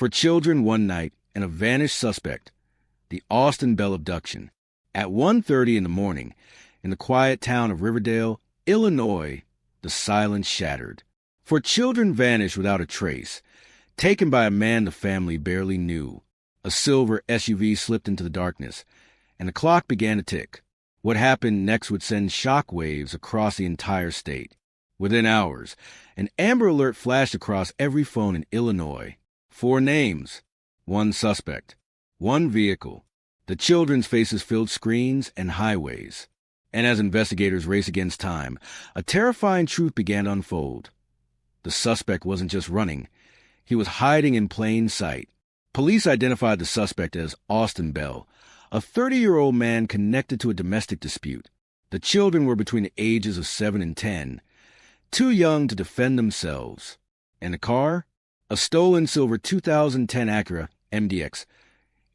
For children one night and a vanished suspect, the Austin Bell abduction. At 1:30 in the morning, in the quiet town of Riverdale, Illinois, the silence shattered. For children vanished without a trace, taken by a man the family barely knew. A silver SUV slipped into the darkness, and the clock began to tick. What happened next would send shock waves across the entire state. Within hours, an Amber Alert flashed across every phone in Illinois. 4 names, 1 suspect, 1 vehicle. The children's faces filled screens and highways. And as investigators raced against time, a terrifying truth began to unfold. The suspect wasn't just running. He was hiding in plain sight. Police identified the suspect as Austin Bell, a 30-year-old man connected to a domestic dispute. The children were between the ages of 7 and 10, too young to defend themselves. And the car? A stolen silver 2010 Acura MDX,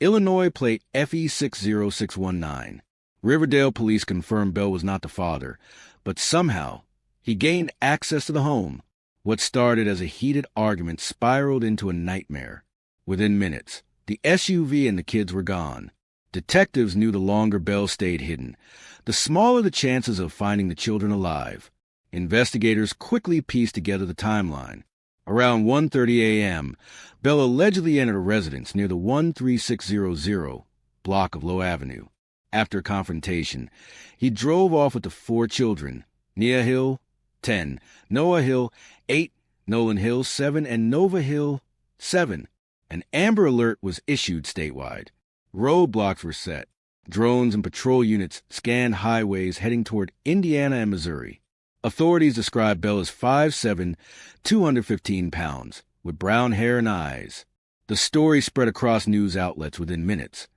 Illinois plate FE60619. Riverdale police confirmed Bell was not the father, but somehow he gained access to the home. What started as a heated argument spiraled into a nightmare. Within minutes, the SUV and the kids were gone. Detectives knew the longer Bell stayed hidden, the smaller the chances of finding the children alive. Investigators quickly pieced together the timeline. Around 1:30 a.m., Bell allegedly entered a residence near the 13600 block of Low Avenue. After a confrontation, he drove off with the 4 children, Nia Hill, 10, Noah Hill, 8, Nolan Hill, 7, and Nova Hill, 7. An Amber Alert was issued statewide. Roadblocks were set. Drones and patrol units scanned highways heading toward Indiana and Missouri. Authorities described Bell as 5'7", 215 pounds, with brown hair and eyes. The story spread across news outlets within minutes,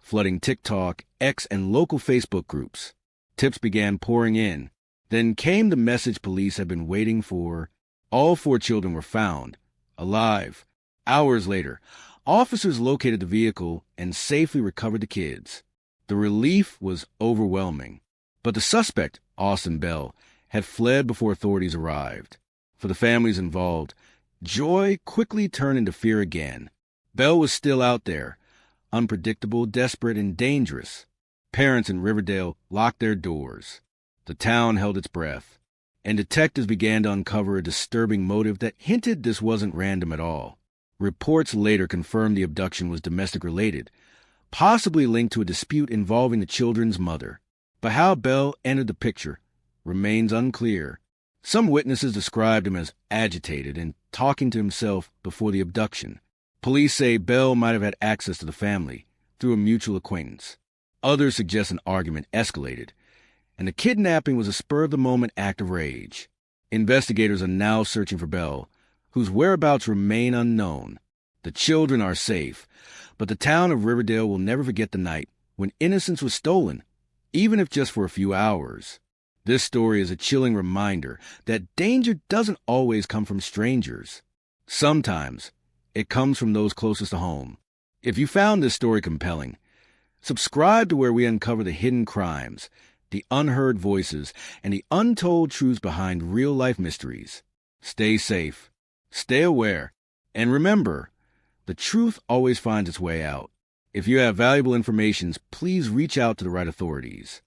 flooding TikTok, X, and local Facebook groups. Tips began pouring in. Then came the message police had been waiting for. All 4 children were found, alive. Hours later, officers located the vehicle and safely recovered the kids. The relief was overwhelming. But the suspect, Austin Bell, had fled before authorities arrived. For the families involved, joy quickly turned into fear again. Bell was still out there, unpredictable, desperate, and dangerous. Parents in Riverdale locked their doors. The town held its breath, and detectives began to uncover a disturbing motive that hinted this wasn't random at all. Reports later confirmed the abduction was domestic-related, possibly linked to a dispute involving the children's mother. But how Bell entered the picture remains unclear. Some witnesses described him as agitated and talking to himself before the abduction. Police say Bell might have had access to the family through a mutual acquaintance. Others suggest an argument escalated, and the kidnapping was a spur-of-the-moment act of rage. Investigators are now searching for Bell, whose whereabouts remain unknown. The children are safe, but the town of Riverdale will never forget the night when innocence was stolen, even if just for a few hours. This story is a chilling reminder that danger doesn't always come from strangers. Sometimes it comes from those closest to home. If you found this story compelling, subscribe to where we uncover the hidden crimes, the unheard voices, and the untold truths behind real-life mysteries. Stay safe, stay aware, and remember, the truth always finds its way out. If you have valuable information, please reach out to the right authorities.